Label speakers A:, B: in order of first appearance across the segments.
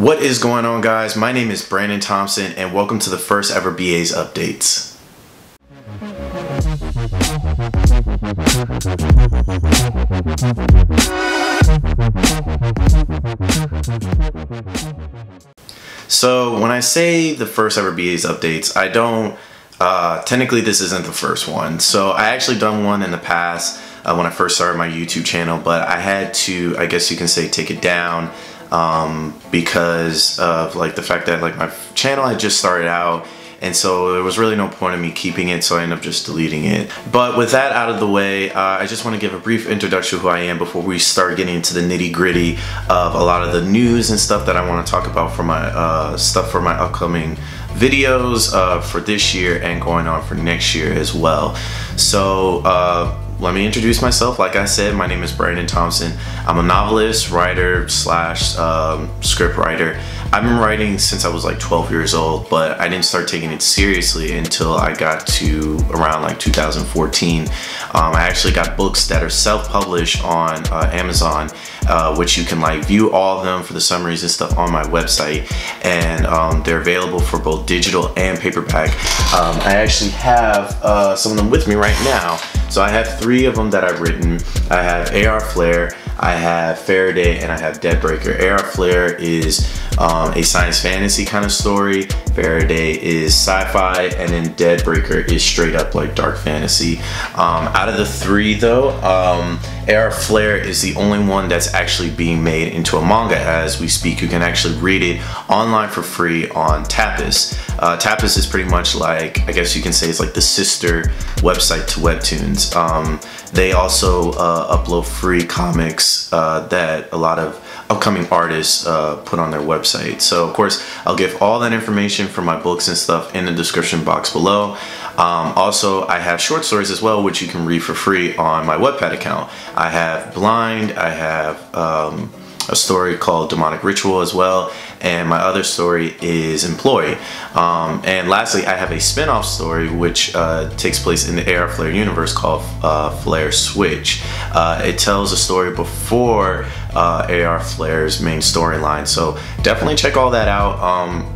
A: What is going on, guys? My name is Brandon Thompson and welcome to the first ever BA's Updates. So when I say the first ever BA's Updates, I don't, technically this isn't the first one. So I actually done one in the past when I first started my YouTube channel, but I had to, I guess you can say, take it down because of like the fact that like my channel had just started out, and so there was really no point in me keeping it, so I ended up just deleting it. But with that out of the way, I just want to give a brief introduction to who I am before we start getting into the nitty-gritty of a lot of the news and stuff that I want to talk about for my my upcoming videos for this year and going on for next year as well. So let me introduce myself. Like I said, my name is Brandon Thompson. I'm a novelist, writer, slash script writer. I've been writing since I was like 12 years old, but I didn't start taking it seriously until I got to around like 2014. I actually got books that are self-published on Amazon, which you can like view all of them for the summaries and stuff on my website, and they're available for both digital and paperback. I actually have some of them with me right now. So I have 3 of them that I've written. I have A.R. Flare, I have Faraday, and I have Deadbreaker. A.R. Flare is a science fantasy kind of story. Faraday is sci-fi, and then Deadbreaker is straight up like dark fantasy. Out of the 3 though, A.R. Flare is the only one that's actually being made into a manga as we speak. You can actually read it online for free on Tapas. Tapas is pretty much like, I guess you can say it's like the sister website to Webtoons. They also upload free comics that a lot of upcoming artists put on their website. So of course I'll give all that information for my books and stuff in the description box below. Also, I have short stories as well, which you can read for free on my Wattpad account. I have Blind, I have a story called Demonic Ritual as well, and my other story is Employee. And lastly, I have a spin-off story which takes place in the A.R. Flare universe called Flare Switch. It tells a story before A.R. Flare's main storyline, so definitely check all that out.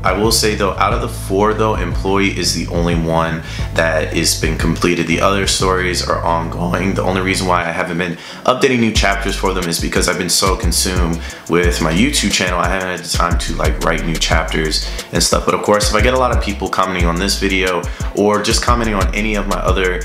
A: I will say though, out of the 4 though, Employee is the only one that has been completed. The other stories are ongoing. The only reason why I haven't been updating new chapters for them is because I've been so consumed with my YouTube channel. I haven't had the time to like write new chapters and stuff. But of course, if I get a lot of people commenting on this video or just commenting on any of my other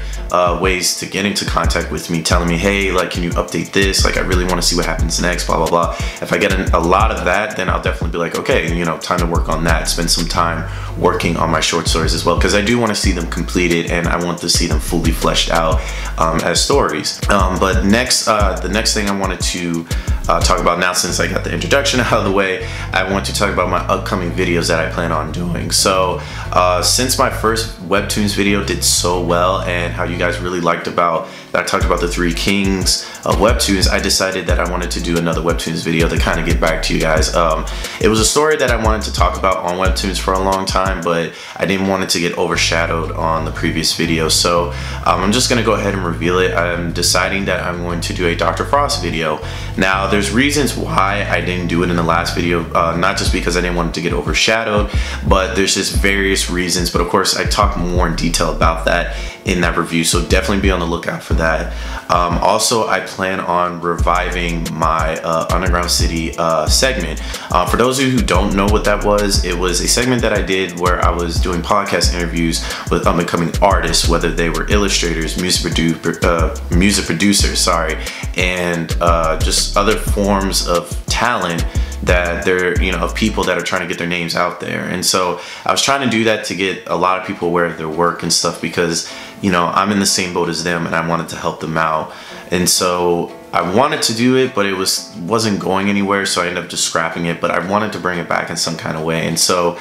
A: ways to get into contact with me, telling me, hey, like, can you update this? Like, I really want to see what happens next, blah, blah, blah. If I get a lot of that, then I'll definitely be like, okay, you know, time to work on that. Spend some time working on my short stories as well, because I do want to see them completed and I want to see them fully fleshed out as stories. But next, the next thing I wanted to talk about now, since I got the introduction out of the way, I want to talk about my upcoming videos that I plan on doing. So since my first Webtoons video did so well and how you guys really liked about that I talked about the 3 kings of Webtoons, I decided that I wanted to do another Webtoons video to kind of get back to you guys. It was a story that I wanted to talk about on Webtoons for a long time, but I didn't want it to get overshadowed on the previous video. So I'm just gonna go ahead and reveal it. I'm deciding that I'm going to do a Dr. Frost video. Now there's reasons why I didn't do it in the last video, not just because I didn't want it to get overshadowed, but there's just various reasons. But of course I talk more in detail about that in that review, so definitely be on the lookout for that. Also, I plan on reviving my Underground City segment. For those of you who don't know what that was, it was a segment that I did where I was doing podcast interviews with up-and-coming artists, whether they were illustrators, music producers, sorry, and just other forms of talent that they're, you know, of people that are trying to get their names out there. And so I was trying to do that to get a lot of people aware of their work and stuff, because, you know, I'm in the same boat as them and I wanted to help them out. And so I wanted to do it, but it wasn't going anywhere, so I ended up just scrapping it. But I wanted to bring it back in some kind of way. And so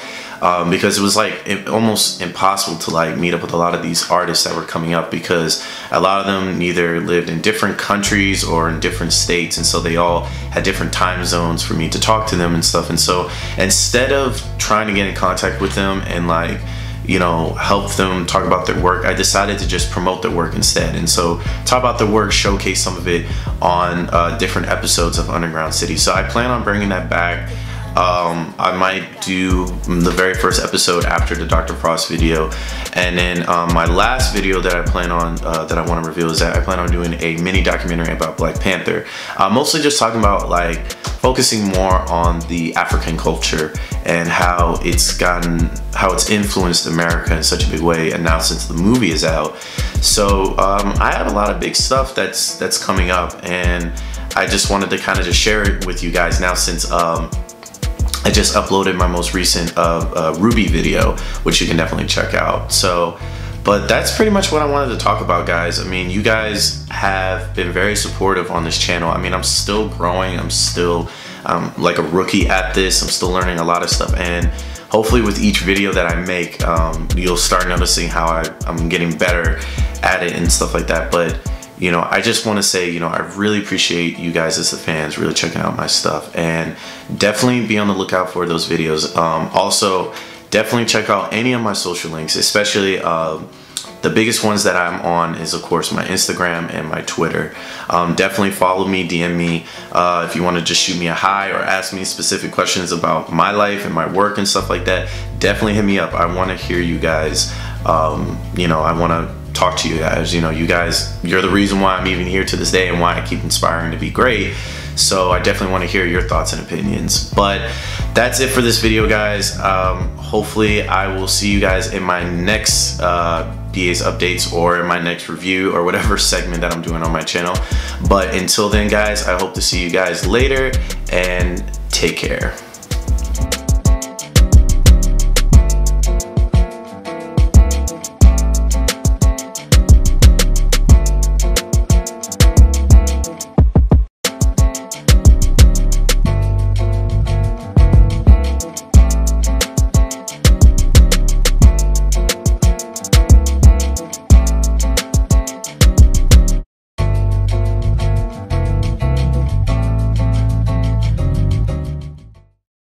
A: because it was like almost impossible to like meet up with a lot of these artists that were coming up, because a lot of them either lived in different countries or in different states, and so they all had different time zones for me to talk to them and stuff. And so instead of trying to get in contact with them and like, you know, help them talk about their work, I decided to just promote their work instead. And so talk about their work, showcase some of it on different episodes of Underground City. So I plan on bringing that back I might do the very first episode after the Dr. Frost video, and then my last video that I plan on that I want to reveal is that I plan on doing a mini documentary about Black Panther, mostly just talking about like focusing more on the African culture and how it's influenced America in such a big way, and now since the movie is out. So I have a lot of big stuff that's coming up, and I just wanted to kind of just share it with you guys now, since I just uploaded my most recent Ruby video, which you can definitely check out. So, but that's pretty much what I wanted to talk about, guys. I mean, you guys have been very supportive on this channel. I mean, I'm still growing. I'm still like a rookie at this. I'm still learning a lot of stuff, and hopefully with each video that I make, you'll start noticing how I'm getting better at it and stuff like that. But you know, I just want to say, you know, I really appreciate you guys as the fans really checking out my stuff, and definitely be on the lookout for those videos. Also, definitely check out any of my social links, especially the biggest ones that I'm on is, of course, my Instagram and my Twitter. Definitely follow me, DM me if you want to just shoot me a hi or ask me specific questions about my life and my work and stuff like that. Definitely hit me up. I want to hear you guys. You know, I want to talk to you guys. You know, you guys, you're the reason why I'm even here to this day and why I keep inspiring to be great. So I definitely want to hear your thoughts and opinions. But that's it for this video, guys. Hopefully I will see you guys in my next BA's updates, or in my next review, or whatever segment that I'm doing on my channel. But until then, guys, I hope to see you guys later, and take care.